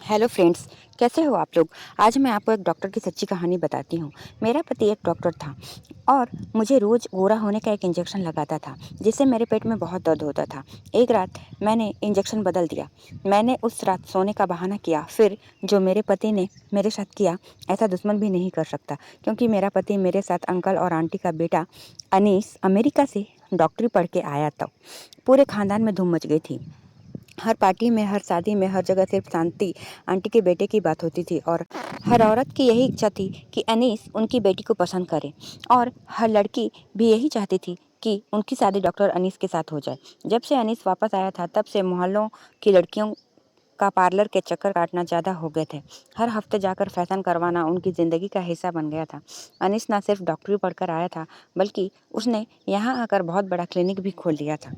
Hello friends, कैसे हो आप लोग। आज मैं आपको एक डॉक्टर की सच्ची कहानी बताती हूँ। मेरा पति एक डॉक्टर था और मुझे रोज़ गोरा होने का एक इंजेक्शन लगाता था, जिससे मेरे पेट में बहुत दर्द होता था। एक रात मैंने इंजेक्शन बदल दिया। मैंने उस रात सोने का बहाना किया। फिर जो मेरे पति ने मेरे साथ किया, ऐसा दुश्मन भी नहीं कर सकता, क्योंकि मेरा पति मेरे साथ अंकल और आंटी का बेटा अनीस अमेरिका से डॉक्टरी पढ़ के आया था। पूरे खानदान में धूम मच गई थी। हर पार्टी में, हर शादी में, हर जगह सिर्फ शांति आंटी के बेटे की बात होती थी। और हर औरत की यही इच्छा थी कि अनीस उनकी बेटी को पसंद करे। और हर लड़की भी यही चाहती थी कि उनकी शादी डॉक्टर अनीस के साथ हो जाए। जब से अनीस वापस आया था, तब से मोहल्लों की लड़कियों का पार्लर के चक्कर काटना ज़्यादा हो गए थे। हर हफ्ते जाकर फैशन करवाना उनकी ज़िंदगी का हिस्सा बन गया था। अनीस ना सिर्फ डॉक्टरी पढ़कर आया था, बल्कि उसने यहाँ आकर बहुत बड़ा क्लिनिक भी खोल दिया था।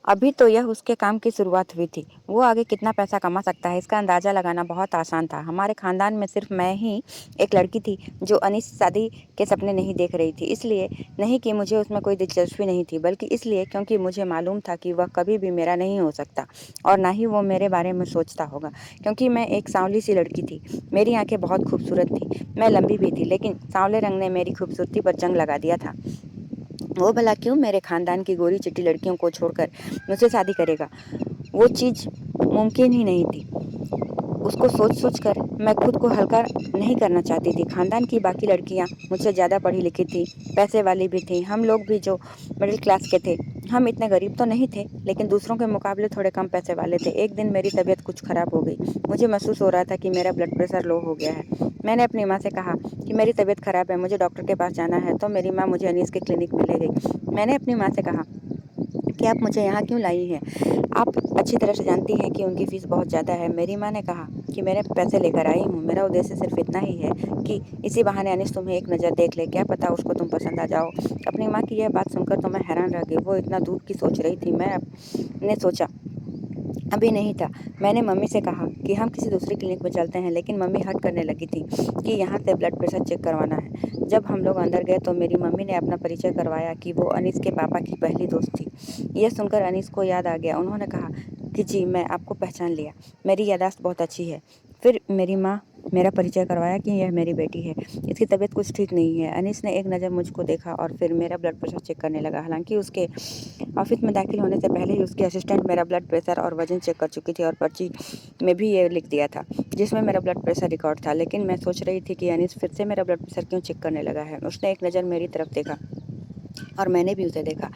अभी तो यह उसके काम की शुरुआत हुई थी। वो आगे कितना पैसा कमा सकता है, इसका अंदाज़ा लगाना बहुत आसान था। हमारे खानदान में सिर्फ मैं ही एक लड़की थी जो अनीस शादी के सपने नहीं देख रही थी। इसलिए नहीं कि मुझे उसमें कोई दिलचस्पी नहीं थी, बल्कि इसलिए क्योंकि मुझे मालूम था कि वह कभी भी मेरा नहीं हो सकता और ना ही वो मेरे बारे में सोचता होगा, क्योंकि मैं एक सांवली सी लड़की थी। मेरी आंखें बहुत खूबसूरत थी, मैं लंबी भी थी, लेकिन सांवले रंग ने मेरी खूबसूरती पर जंग लगा दिया था। वो भला क्यों मेरे खानदान की गोरी चिट्टी लड़कियों को छोड़कर मुझसे शादी करेगा। वो चीज़ मुमकिन ही नहीं थी। उसको सोच सोच कर मैं खुद को हल्का नहीं करना चाहती थी। खानदान की बाकी लड़कियां मुझसे ज़्यादा पढ़ी लिखी थी, पैसे वाली भी थी। हम लोग भी जो मिडिल क्लास के थे, हम इतने गरीब तो नहीं थे, लेकिन दूसरों के मुकाबले थोड़े कम पैसे वाले थे। एक दिन मेरी तबीयत कुछ ख़राब हो गई। मुझे महसूस हो रहा था कि मेरा ब्लड प्रेशर लो हो गया है। मैंने अपनी माँ से कहा कि मेरी तबीयत ख़राब है, मुझे डॉक्टर के पास जाना है। तो मेरी माँ मुझे अनीस के क्लिनिक में ले गई। मैंने अपनी माँ से कहा कि आप मुझे यहाँ क्यों लाई हैं? आप अच्छी तरह से जानती हैं कि उनकी फ़ीस बहुत ज़्यादा है। मेरी माँ ने कहा कि मैंने पैसे लेकर आई हूँ। मेरा उद्देश्य सिर्फ इतना ही है कि इसी बहाने अनीस तुम्हें एक नज़र देख ले। क्या पता उसको तुम पसंद आ जाओ। अपनी माँ की यह बात सुनकर तो मैं हैरान रह गई। वो इतना दूर की सोच रही थी। मैंने सोचा अभी नहीं था। मैंने मम्मी से कहा कि हम किसी दूसरी क्लिनिक में चलते हैं, लेकिन मम्मी हट करने लगी थी कि यहाँ से ब्लड प्रेशर चेक करवाना है। जब हम लोग अंदर गए तो मेरी मम्मी ने अपना परिचय करवाया कि वो अनीस के पापा की पहली दोस्त थी। यह सुनकर अनीस को याद आ गया। उन्होंने कहा कि जी, मैं आपको पहचान लिया। मेरी याददाश्त बहुत अच्छी है। फिर मेरी माँ मेरा परिचय करवाया कि यह मेरी बेटी है, इसकी तबीयत कुछ ठीक नहीं है। अनीस ने एक नज़र मुझको देखा और फिर मेरा ब्लड प्रेशर चेक करने लगा। हालांकि उसके ऑफिस में दाखिल होने से पहले ही उसकी असिस्टेंट मेरा ब्लड प्रेशर और वजन चेक कर चुकी थी और पर्ची में भी ये लिख दिया था, जिसमें मेरा ब्लड प्रेशर रिकॉर्ड था। लेकिन मैं सोच रही थी कि अनीस फिर से मेरा ब्लड प्रेशर क्यों चेक करने लगा है। उसने एक नज़र मेरी तरफ देखा और मैंने भी उसे देखा।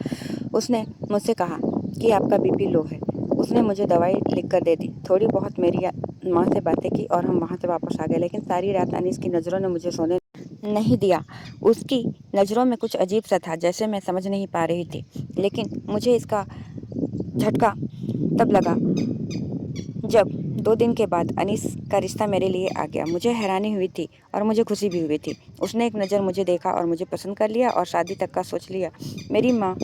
उसने मुझसे कहा कि आपका बीपी लो है। उसने मुझे दवाई लिख कर दे दी। थोड़ी बहुत मेरी माँ से बातें की और हम वहाँ से वापस आ गए। लेकिन सारी रात अनीस की नज़रों ने मुझे सोने नहीं दिया। उसकी नज़रों में कुछ अजीब सा था, जैसे मैं समझ नहीं पा रही थी। लेकिन मुझे इसका झटका तब लगा जब 2 दिन के बाद अनीस का रिश्ता मेरे लिए आ गया। मुझे हैरानी हुई थी और मुझे खुशी भी हुई थी। उसने एक नज़र मुझे देखा और मुझे पसंद कर लिया और शादी तक का सोच लिया। मेरी माँ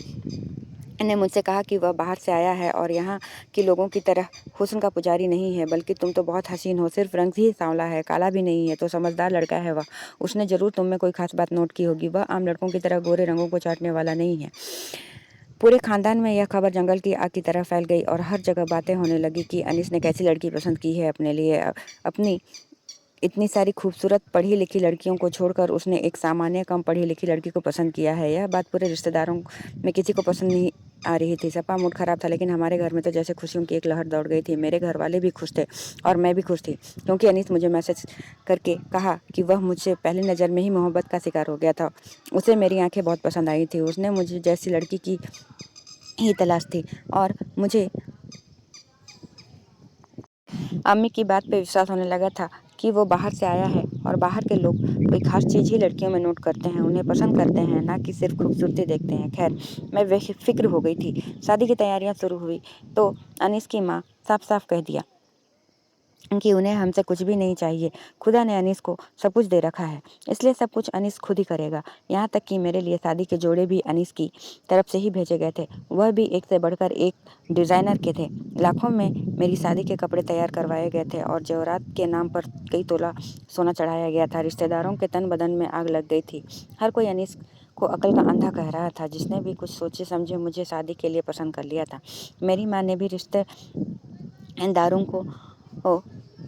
ने मुझसे कहा कि वह बाहर से आया है और यहाँ के लोगों की तरह हुस्न का पुजारी नहीं है, बल्कि तुम तो बहुत हसीन हो। सिर्फ रंग ही सांवला है, काला भी नहीं है, तो समझदार लड़का है वह। उसने ज़रूर तुम में कोई खास बात नोट की होगी। वह आम लड़कों की तरह गोरे रंगों को चाटने वाला नहीं है। पूरे खानदान में यह खबर जंगल की आग की तरह फैल गई और हर जगह बातें होने लगी कि अनीस ने कैसी लड़की पसंद की है अपने लिए। अपनी इतनी सारी खूबसूरत पढ़ी लिखी लड़कियों को छोड़कर उसने एक सामान्य कम पढ़ी लिखी लड़की को पसंद किया है। यह बात पूरे रिश्तेदारों में किसी को पसंद नहीं आ रही थी। सबका मूड खराब था, लेकिन हमारे घर में तो जैसे खुशियों की एक लहर दौड़ गई थी। मेरे घर वाले भी खुश थे और मैं भी खुश थी, क्योंकि अनीस मुझे मैसेज करके कहा कि वह मुझसे पहली नज़र में ही मोहब्बत का शिकार हो गया था। उसे मेरी आंखें बहुत पसंद आई थी। उसने मुझे जैसी लड़की की ही तलाश थी और मुझे अम्मी की बात पे विश्वास होने लगा था कि वो बाहर से आया है और बाहर के लोग कोई खास चीज़ ही लड़कियों में नोट करते हैं, उन्हें पसंद करते हैं, ना कि सिर्फ खूबसूरती देखते हैं। खैर, मैं बेफिक्र हो गई थी। शादी की तैयारियां शुरू हुई तो अनीस की माँ साफ साफ कह दिया कि उन्हें हमसे कुछ भी नहीं चाहिए। खुदा ने अनीस को सब कुछ दे रखा है, इसलिए सब कुछ अनीस खुद ही करेगा। यहाँ तक कि मेरे लिए शादी के जोड़े भी अनीस की तरफ से ही भेजे गए थे। वह भी एक से बढ़कर एक डिज़ाइनर के थे। लाखों में मेरी शादी के कपड़े तैयार करवाए गए थे और जेवरात के नाम पर कई तोला सोना चढ़ाया गया था। रिश्तेदारों के तन बदन में आग लग गई थी। हर कोई अनीस को अकल का अंधा कह रहा था। जिसने भी कुछ सोचे समझे मुझे शादी के लिए पसंद कर लिया था। मेरी माँ ने भी रिश्तेदारों को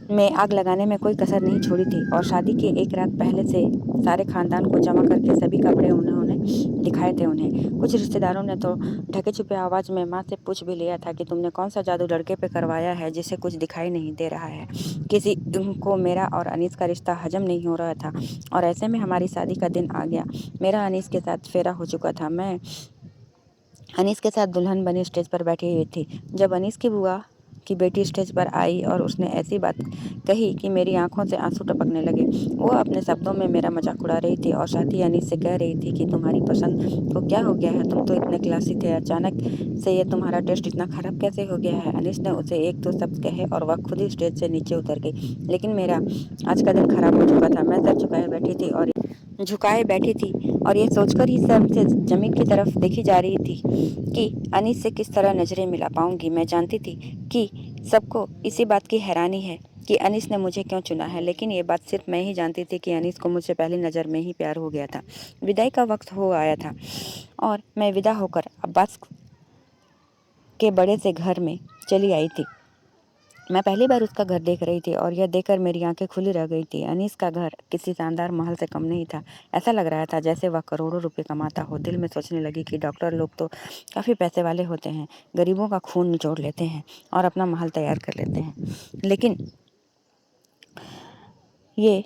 में आग लगाने में कोई कसर नहीं छोड़ी थी और शादी के एक रात पहले से सारे खानदान को जमा करके सभी कपड़े उन्होंने दिखाए थे उन्हें। कुछ रिश्तेदारों ने तो ढके छुपे आवाज़ में माँ से पूछ भी लिया था कि तुमने कौन सा जादू लड़के पे करवाया है जिसे कुछ दिखाई नहीं दे रहा है। किसी को मेरा और अनीस का रिश्ता हजम नहीं हो रहा था और ऐसे में हमारी शादी का दिन आ गया। मेरा अनीस के साथ फेरा हो चुका था। मैं अनीस के साथ दुल्हन बनी स्टेज पर बैठी हुई थी जब अनीस की बुआ की बेटी स्टेज पर आई और उसने ऐसी बात कही कि मेरी आंखों से आंसू टपकने लगे। वो अपने शब्दों में मेरा मजाक उड़ा रही थी और साथ ही अनीस से कह रही थी कि तुम्हारी पसंद को क्या हो गया है, तुम तो इतने क्लासी थे, अचानक से ये तुम्हारा टेस्ट इतना खराब कैसे हो गया है। अनीस ने उसे एक दो शब्द कहे और वह खुद ही स्टेज से नीचे उतर गई। लेकिन मेरा आज का दिन खराब हो चुका था। मैं सर झुकाए बैठी थी और ये सोचकर ही सर से जमीन की तरफ देखी जा रही थी कि अनीस से किस तरह नजरें मिला पाऊंगी। मैं जानती थी कि सबको इसी बात की हैरानी है कि अनीस ने मुझे क्यों चुना है, लेकिन ये बात सिर्फ मैं ही जानती थी कि अनीस को मुझसे पहली नज़र में ही प्यार हो गया था। विदाई का वक्त हो आया था और मैं विदा होकर अब्बास के बड़े से घर में चली आई थी। मैं पहली बार उसका घर देख रही थी और यह देखकर मेरी आंखें खुली रह गई थी। अनीस का घर किसी शानदार महल से कम नहीं था। ऐसा लग रहा था जैसे वह करोड़ों रुपए कमाता हो। दिल में सोचने लगी कि डॉक्टर लोग तो काफ़ी पैसे वाले होते हैं, गरीबों का खून निचोड़ लेते हैं और अपना महल तैयार कर लेते हैं। लेकिन ये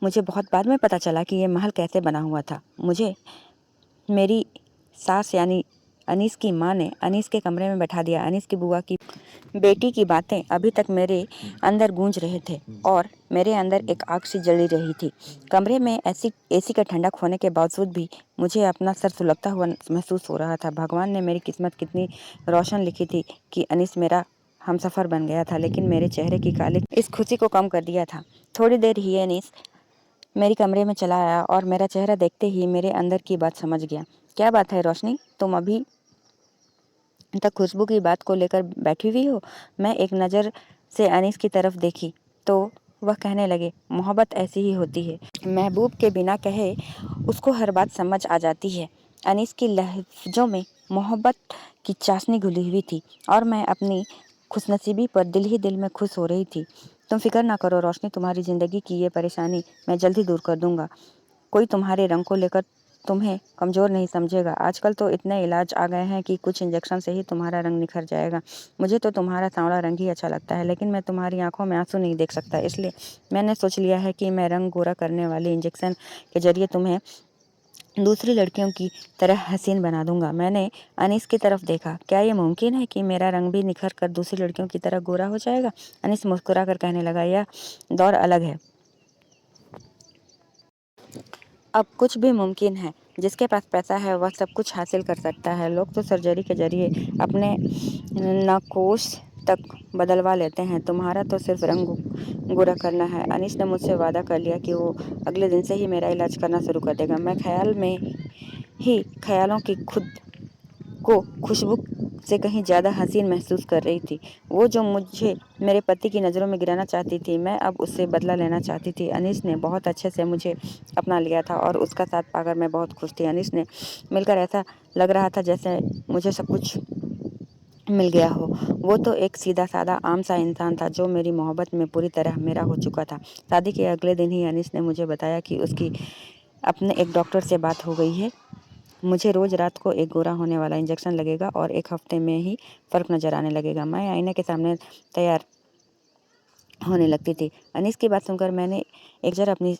मुझे बहुत बाद में पता चला कि ये महल कैसे बना हुआ था। मुझे मेरी सास यानी अनीस की माँ ने अनीस के कमरे में बैठा दिया। अनीस की बुआ की बेटी की बातें अभी तक मेरे अंदर गूंज रहे थे और मेरे अंदर एक आग सी जली रही थी। कमरे में ऐसी एसी का ठंडक होने के बावजूद भी मुझे अपना सर सुलगता हुआ महसूस हो रहा था। भगवान ने मेरी किस्मत कितनी रोशन लिखी थी कि अनीस मेरा हमसफ़र बन गया था, लेकिन मेरे चेहरे की काली इस खुशी को कम कर दिया था। थोड़ी देर ही अनीस मेरी कमरे में चला आया और मेरा चेहरा देखते ही मेरे अंदर की बात समझ गया। क्या बात है रोशनी, तुम अभी तक खुशबू की बात को लेकर बैठी हुई हो। मैं एक नज़र से अनीस की तरफ देखी तो वह कहने लगे, मोहब्बत ऐसी ही होती है, महबूब के बिना कहे उसको हर बात समझ आ जाती है। अनीस की लहजों में मोहब्बत की चाशनी घुली हुई थी और मैं अपनी खुशनसीबी पर दिल ही दिल में खुश हो रही थी। तुम फिक्र ना करो रोशनी, तुम्हारी ज़िंदगी की ये परेशानी मैं जल्द ही दूर कर दूंगा। कोई तुम्हारे रंग को लेकर तुम्हें कमज़ोर नहीं समझेगा। आजकल तो इतने इलाज आ गए हैं कि कुछ इंजेक्शन से ही तुम्हारा रंग निखर जाएगा। मुझे तो तुम्हारा सांवला रंग ही अच्छा लगता है, लेकिन मैं तुम्हारी आंखों में आंसू नहीं देख सकता, इसलिए मैंने सोच लिया है कि मैं रंग गोरा करने वाले इंजेक्शन के जरिए तुम्हें दूसरी लड़कियों की तरह हसीन बना दूंगा। मैंने अनीस की तरफ देखा। क्या ये मुमकिन है कि मेरा रंग भी निखर कर दूसरी लड़कियों की तरह गोरा हो जाएगा? अनीस मुस्कुरा कर कहने लगा, यह दौर अलग है। अब कुछ भी मुमकिन है। जिसके पास पैसा है वह सब कुछ हासिल कर सकता है। लोग तो सर्जरी के जरिए अपने नकोश तक बदलवा लेते हैं, तुम्हारा तो सिर्फ रंग गोरा करना है। अनीस ने मुझसे वादा कर लिया कि वो अगले दिन से ही मेरा इलाज करना शुरू कर देगा। मैं ख्याल में ही ख्यालों की खुद को खुशबू से कहीं ज़्यादा हसीन महसूस कर रही थी। वो जो मुझे मेरे पति की नज़रों में गिराना चाहती थी, मैं अब उससे बदला लेना चाहती थी। अनीस ने बहुत अच्छे से मुझे अपना लिया था और उसका साथ पाकर मैं बहुत खुश थी। अनीस ने मिलकर ऐसा लग रहा था जैसे मुझे सब कुछ मिल गया हो। वो तो एक सीधा साधा आम सा इंसान था जो मेरी मोहब्बत में पूरी तरह मेरा हो चुका था। शादी के अगले दिन ही अनीस ने मुझे बताया कि उसकी अपने एक डॉक्टर से बात हो गई है। मुझे रोज़ रात को एक गोरा होने वाला इंजेक्शन लगेगा और एक हफ्ते में ही फ़र्क नज़र आने लगेगा। मैं आईने के सामने तैयार होने लगती थी। अनीस की बात सुनकर मैंने एक नज़र अपनी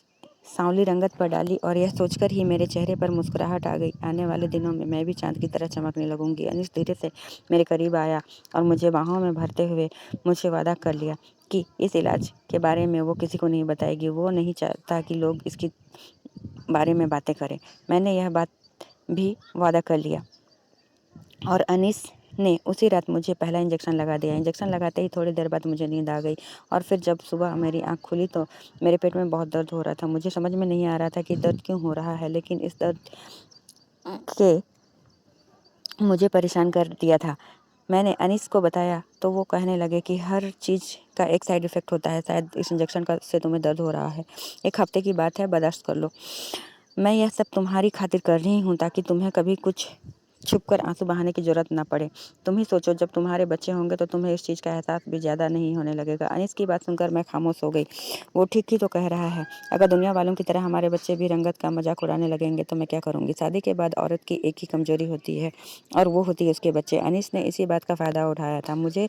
सांवली रंगत पर डाली और यह सोचकर ही मेरे चेहरे पर मुस्कुराहट आ गई। आने वाले दिनों में मैं भी चाँद की तरह चमकने लगूंगी। अनीस धीरे से मेरे करीब आया और मुझे बाहों में भरते हुए मुझसे वादा कर लिया कि इस इलाज के बारे में वो किसी को नहीं बताएगी। वो नहीं चाहता कि लोग इसके बारे में बातें करें। मैंने यह बात भी वादा कर लिया और अनीस ने उसी रात मुझे पहला इंजेक्शन लगा दिया। इंजेक्शन लगाते ही थोड़ी देर बाद मुझे नींद आ गई और फिर जब सुबह मेरी आँख खुली तो मेरे पेट में बहुत दर्द हो रहा था। मुझे समझ में नहीं आ रहा था कि दर्द क्यों हो रहा है, लेकिन इस दर्द के मुझे परेशान कर दिया था। मैंने अनीस को बताया तो वो कहने लगे कि हर चीज़ का एक साइड इफ़ेक्ट होता है, शायद इस इंजेक्शन का से तुम्हें दर्द हो रहा है। एक हफ्ते की बात है, बर्दाश्त कर लो। मैं यह सब तुम्हारी खातिर कर रही हूँ ताकि तुम्हें कभी कुछ छुपकर आँसू बहाने की ज़रूरत ना पड़े। तुम ही सोचो, जब तुम्हारे बच्चे होंगे तो तुम्हें इस चीज़ का एहसास भी ज़्यादा नहीं होने लगेगा। अनीस की बात सुनकर मैं खामोश हो गई। वो ठीक ही तो कह रहा है। अगर दुनिया वालों की तरह हमारे बच्चे भी रंगत का मज़ाक उड़ाने लगेंगे तो मैं क्या करूँगी? शादी के बाद औरत की एक ही कमज़ोरी होती है और वो होती है उसके बच्चे। अनीस ने इसी बात का फ़ायदा उठाया था। मुझे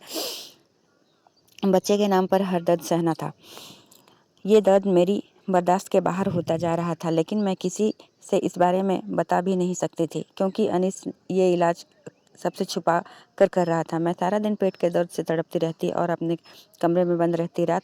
बच्चे के नाम पर हर दर्द सहना था। ये दर्द मेरी बर्दाश्त के बाहर होता जा रहा था, लेकिन मैं किसी से इस बारे में बता भी नहीं सकती थी, क्योंकि अनीस ये इलाज सबसे छुपा कर रहा था। मैं सारा दिन पेट के दर्द से तड़पती रहती और अपने कमरे में बंद रहती। रात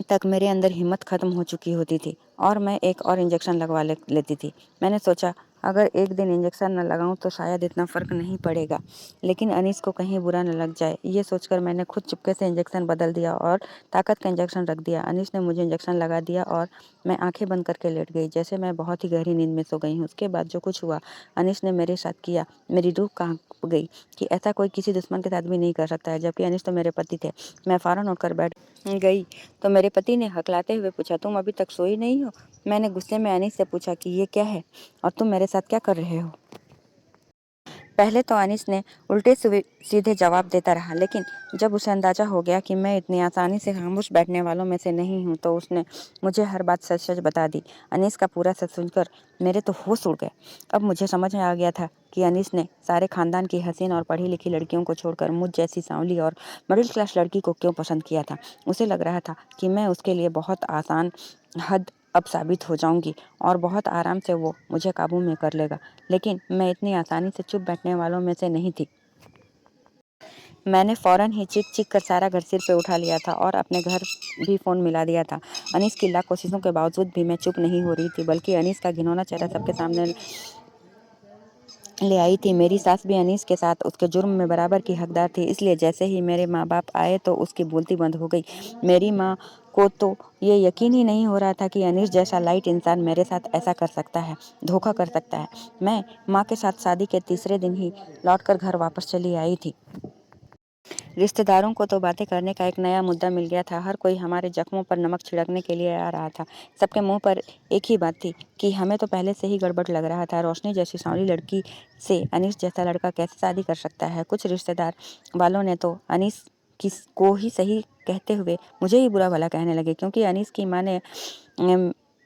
तक मेरे अंदर हिम्मत ख़त्म हो चुकी होती थी और मैं एक और इंजेक्शन लगवा लेती थी। मैंने सोचा, अगर एक दिन इंजेक्शन न लगाऊं तो शायद इतना फ़र्क नहीं पड़ेगा, लेकिन अनीस को कहीं बुरा न लग जाए। ये सोचकर मैंने खुद चुपके से इंजेक्शन बदल दिया और ताकत का इंजेक्शन रख दिया। अनीस ने मुझे इंजेक्शन लगा दिया और मैं आंखें बंद करके लेट गई, जैसे मैं बहुत ही गहरी नींद में सो गई हूँ। उसके बाद जो कुछ हुआ अनीस ने मेरे साथ किया, मेरी रूह कांप गई कि ऐसा कोई किसी दुश्मन के साथ भी नहीं कर सकता है, जबकि अनीस तो मेरे पति थे। मैं फ़ौरन उठकर बैठ गई तो मेरे पति ने हकलाते हुए पूछा, तुम अभी तक सोई नहीं हो? मैंने गुस्से में अनीस से पूछा कि ये क्या है और तुम मेरे साथ क्या कर रहे हो? पहले तो अनीस ने उल्टे सीधे जवाब देता रहा, लेकिन जब उसे अंदाज़ा हो गया कि मैं इतनी आसानी से खामोश बैठने वालों में से नहीं हूँ, तो उसने मुझे हर बात सच-सच बता दी। अनीस का पूरा सच सुनकर मेरे तो होश उड़ गए। अब मुझे समझ में आ गया था कि अनीस ने सारे खानदान की हसीन और पढ़ी-लिखी लड़कियों को छोड़कर मुझ जैसी सांवली और मिडिल क्लास लड़की को क्यों पसंद किया था। उसे लग रहा था कि मैं उसके लिए बहुत आसान हद अब साबित हो जाऊँगी और बहुत आराम से वो मुझे काबू में कर लेगा। लेकिन मैं इतनी आसानी से चुप बैठने वालों में से नहीं थी। मैंने फ़ौरन ही चीख-चीख कर सारा घर सिर पे उठा लिया था और अपने घर भी फ़ोन मिला दिया था। अनीस की लाख कोशिशों के बावजूद भी मैं चुप नहीं हो रही थी, बल्कि अनीस का घिनौना चेहरा सबके सामने ले आई थी। मेरी सास भी अनीस के साथ उसके जुर्म में बराबर की हकदार थी, इसलिए जैसे ही मेरे माँ-बाप आए तो उसकी बोलती बंद हो गई। मेरी माँ को तो ये यकीन ही नहीं हो रहा था कि अनीस जैसा लाइट इंसान मेरे साथ ऐसा कर सकता है, धोखा कर सकता है। मैं माँ के साथ शादी के तीसरे दिन ही लौटकर घर वापस चली आई थी। रिश्तेदारों को तो बातें करने का एक नया मुद्दा मिल गया था। हर कोई हमारे जख्मों पर नमक छिड़कने के लिए आ रहा था। सबके मुंह पर एक ही बात थी कि हमें तो पहले से ही गड़बड़ लग रहा था। रोशनी जैसी सांवली लड़की से अनीस जैसा लड़का कैसे शादी कर सकता है? कुछ रिश्तेदार वालों ने तो अनीस किस को ही सही कहते हुए मुझे ही बुरा भला कहने लगे, क्योंकि अनीस की माँ ने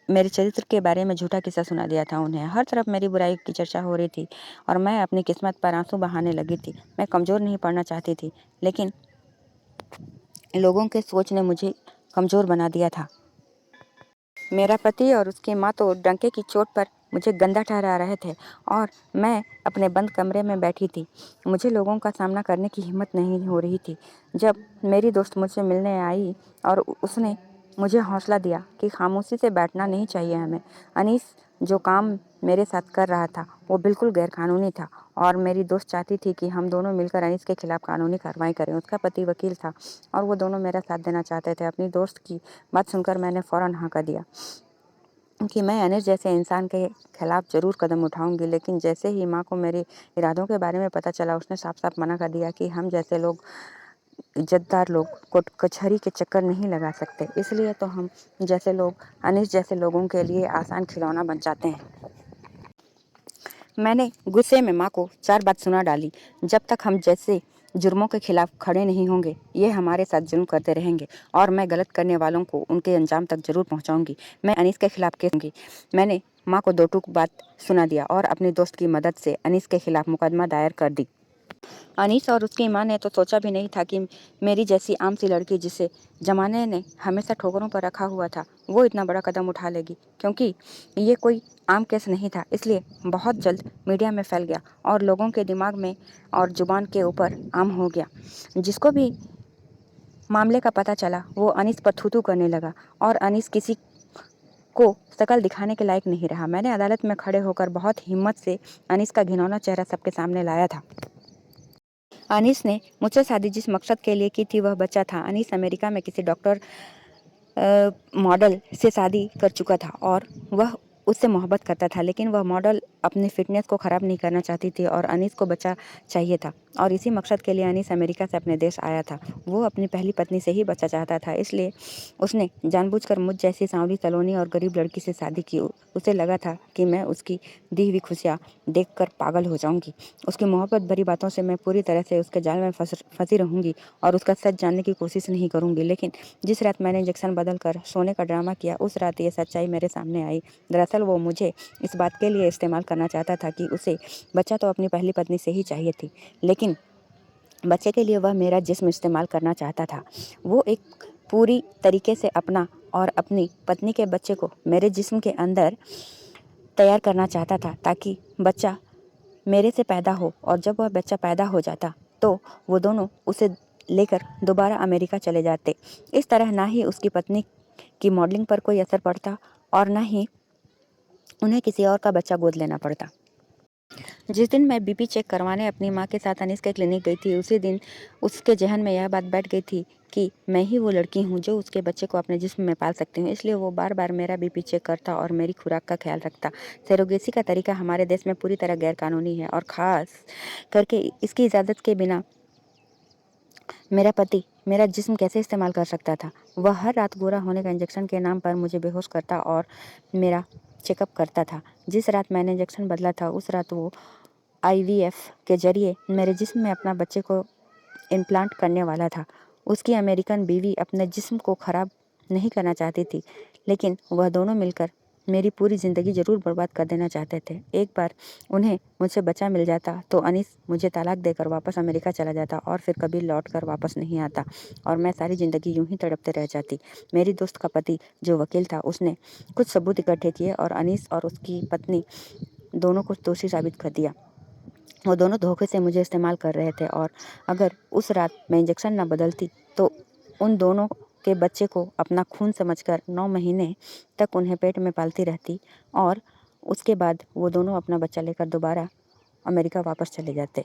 मेरे चरित्र के बारे में झूठा किस्सा सुना दिया था उन्हें। हर तरफ मेरी बुराई की चर्चा हो रही थी और मैं अपनी किस्मत पर आंसू बहाने लगी थी। मैं कमज़ोर नहीं पड़ना चाहती थी, लेकिन लोगों के सोच ने मुझे कमज़ोर बना दिया था। मेरा पति और उसकी माँ तो डंके की चोट पर मुझे गंदा ठहरा रहे थे और मैं अपने बंद कमरे में बैठी थी। मुझे लोगों का सामना करने की हिम्मत नहीं हो रही थी। जब मेरी दोस्त मुझसे मिलने आई और उसने मुझे हौसला दिया कि खामोशी से बैठना नहीं चाहिए हमें। अनीस जो काम मेरे साथ कर रहा था वो बिल्कुल गैरकानूनी था और मेरी दोस्त चाहती थी कि हम दोनों मिलकर अनीस के खिलाफ कानूनी कार्रवाई करें। उसका पति वकील था और वो दोनों मेरा साथ देना चाहते थे। अपनी दोस्त की बात सुनकर मैंने फ़ौरन हाँ कर दिया कि मैं अनिस जैसे इंसान के खिलाफ ज़रूर कदम उठाऊंगी। लेकिन जैसे ही माँ को मेरे इरादों के बारे में पता चला, उसने साफ-साफ मना कर दिया कि हम जैसे लोग, इज़्ज़तदार लोग कोर्ट कचहरी के चक्कर नहीं लगा सकते। इसलिए तो हम जैसे लोग अनिस जैसे लोगों के लिए आसान खिलौना बन जाते हैं। मैंने गुस्से में माँ को 4 बात सुना डाली। जब तक हम जैसे जुर्मों के खिलाफ खड़े नहीं होंगे, ये हमारे साथ जुल्म करते रहेंगे और मैं गलत करने वालों को उनके अंजाम तक ज़रूर पहुँचाऊँगी। मैं अनीस के खिलाफ केस लूँगी। मैंने माँ को 2 टूक बात सुना दिया और अपनी दोस्त की मदद से अनीस के खिलाफ मुकदमा दायर कर दी। अनीस और उसकी माँ ने तो सोचा भी नहीं था कि मेरी जैसी आम सी लड़की, जिसे ज़माने ने हमेशा ठोकरों पर रखा हुआ था, वो इतना बड़ा कदम उठा लेगी। क्योंकि ये कोई आम केस नहीं था, इसलिए बहुत जल्द मीडिया में फैल गया और लोगों के दिमाग में और ज़ुबान के ऊपर आम हो गया। जिसको भी मामले का पता चला, वो अनीस पर थू-थू करने लगा और अनीस किसी को शकल दिखाने के लायक नहीं रहा। मैंने अदालत में खड़े होकर बहुत हिम्मत से अनीस का घिनौना चेहरा सबके सामने लाया था। अनीस ने मुझसे शादी जिस मकसद के लिए की थी वह बच्चा था। अनीस अमेरिका में किसी डॉक्टर मॉडल से शादी कर चुका था और वह उससे मोहब्बत करता था, लेकिन वह मॉडल अपनी फ़िटनेस को ख़राब नहीं करना चाहती थी और अनीस को बच्चा चाहिए था और इसी मकसद के लिए अनीस अमेरिका से अपने देश आया था। वो अपनी पहली पत्नी से ही बच्चा चाहता था, इसलिए उसने जानबूझकर मुझ जैसी सांवली सलोनी और गरीब लड़की से शादी की। उसे लगा था कि मैं उसकी दी हुई खुशियाँ देखकर पागल हो जाऊंगी। उसकी मोहब्बत भरी बातों से मैं पूरी तरह से उसके जाल में फंसी रहूंगी और उसका सच जानने की कोशिश नहीं करूंगी। लेकिन जिस रात मैंने इंजेक्शन बदल कर सोने का ड्रामा किया, उस रात ये सच्चाई मेरे सामने आई। दरअसल वो मुझे इस बात के लिए इस्तेमाल करना चाहता था कि उसे बच्चा तो अपनी पहली पत्नी से ही चाहिए थी, लेकिन बच्चे के लिए वह मेरा जिस्म इस्तेमाल करना चाहता था। वो एक पूरी तरीके से अपना और अपनी पत्नी के बच्चे को मेरे जिस्म के अंदर तैयार करना चाहता था, ताकि बच्चा मेरे से पैदा हो, और जब वह बच्चा पैदा हो जाता तो वो दोनों उसे लेकर दोबारा अमेरिका चले जाते। इस तरह ना ही उसकी पत्नी की मॉडलिंग पर कोई असर पड़ता और ना ही उन्हें किसी और का बच्चा गोद लेना पड़ता। जिस दिन मैं बीपी चेक करवाने अपनी माँ के साथ अनीस के क्लिनिक गई थी, उसी दिन उसके जहन में यह बात बैठ गई थी कि मैं ही वो लड़की हूँ जो उसके बच्चे को अपने जिस्म में पाल सकती हूँ। इसलिए वो बार बार मेरा बीपी चेक करता और मेरी खुराक का ख्याल रखता। सरोगेसी का तरीका हमारे देश में पूरी तरह गैरकानूनी है, और ख़ास करके इसकी इजाज़त के बिना मेरा पति मेरा जिस्म कैसे इस्तेमाल कर सकता था। वह हर रात गोरा होने का इंजेक्शन के नाम पर मुझे बेहोश करता और मेरा चेकअप करता था। जिस रात मैंने इंजेक्शन बदला था, उस रात वो आईवीएफ के जरिए मेरे जिस्म में अपना बच्चे को इम्प्लांट करने वाला था। उसकी अमेरिकन बीवी अपने जिस्म को ख़राब नहीं करना चाहती थी, लेकिन वह दोनों मिलकर मेरी पूरी ज़िंदगी ज़रूर बर्बाद कर देना चाहते थे। एक बार उन्हें मुझसे बच्चा मिल जाता तो अनीस मुझे तलाक देकर वापस अमेरिका चला जाता और फिर कभी लौट कर वापस नहीं आता, और मैं सारी ज़िंदगी यूं ही तड़पते रह जाती। मेरी दोस्त का पति जो वकील था, उसने कुछ सबूत इकट्ठे किए और अनीस और उसकी पत्नी दोनों को दोषी साबित कर दिया। वो दोनों धोखे से मुझे इस्तेमाल कर रहे थे, और अगर उस रात मैं इंजेक्शन ना बदलती तो उन दोनों के बच्चे को अपना खून समझकर 9 महीने तक उन्हें पेट में पालती रहती, और उसके बाद वो दोनों अपना बच्चा लेकर दोबारा अमेरिका वापस चले जाते।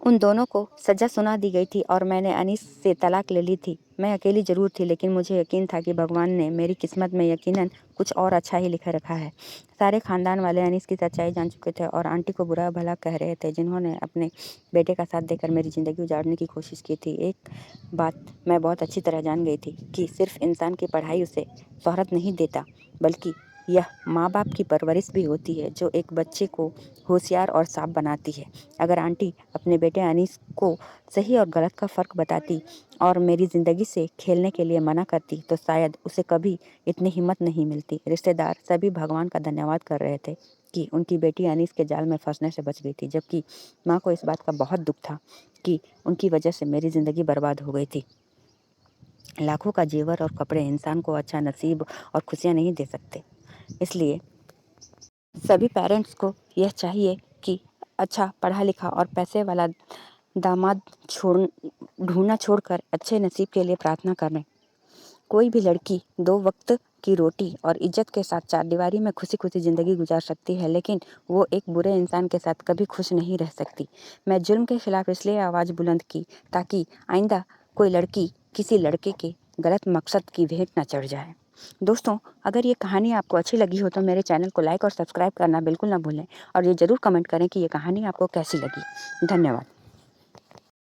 उन दोनों को सज़ा सुना दी गई थी और मैंने अनीस से तलाक ले ली थी। मैं अकेली ज़रूर थी, लेकिन मुझे यकीन था कि भगवान ने मेरी किस्मत में यकीनन कुछ और अच्छा ही लिखा रखा है। सारे ख़ानदान वाले अनीस की सच्चाई जान चुके थे और आंटी को बुरा भला कह रहे थे, जिन्होंने अपने बेटे का साथ देकर मेरी ज़िंदगी उजाड़ने की कोशिश की थी। एक बात मैं बहुत अच्छी तरह जान गई थी कि सिर्फ इंसान की पढ़ाई उसे शोहरत नहीं देता, बल्कि यह माँ बाप की परवरिश भी होती है जो एक बच्चे को होशियार और साफ बनाती है। अगर आंटी अपने बेटे अनीस को सही और गलत का फ़र्क बताती और मेरी ज़िंदगी से खेलने के लिए मना करती, तो शायद उसे कभी इतनी हिम्मत नहीं मिलती। रिश्तेदार सभी भगवान का धन्यवाद कर रहे थे कि उनकी बेटी अनीस के जाल में फंसने से बच गई थी, जबकि माँ को इस बात का बहुत दुख था कि उनकी वजह से मेरी ज़िंदगी बर्बाद हो गई थी। लाखों का जेवर और कपड़े इंसान को अच्छा नसीब और खुशियाँ नहीं दे सकते। इसलिए सभी पेरेंट्स को यह चाहिए कि अच्छा पढ़ा लिखा और पैसे वाला दामाद ढूंढना छोड़कर अच्छे नसीब के लिए प्रार्थना करें। कोई भी लड़की 2 वक्त की रोटी और इज्जत के साथ चारदीवारी में खुशी खुशी ज़िंदगी गुजार सकती है, लेकिन वो एक बुरे इंसान के साथ कभी खुश नहीं रह सकती। मैं जुल्म के खिलाफ इसलिए आवाज़ बुलंद की ताकि आइंदा कोई लड़की किसी लड़के के गलत मकसद की भेंट न चढ़ जाए। दोस्तों, अगर ये कहानी आपको अच्छी लगी हो तो मेरे चैनल को लाइक और सब्सक्राइब करना बिल्कुल ना भूलें, और ये ज़रूर कमेंट करें कि ये कहानी आपको कैसी लगी। धन्यवाद।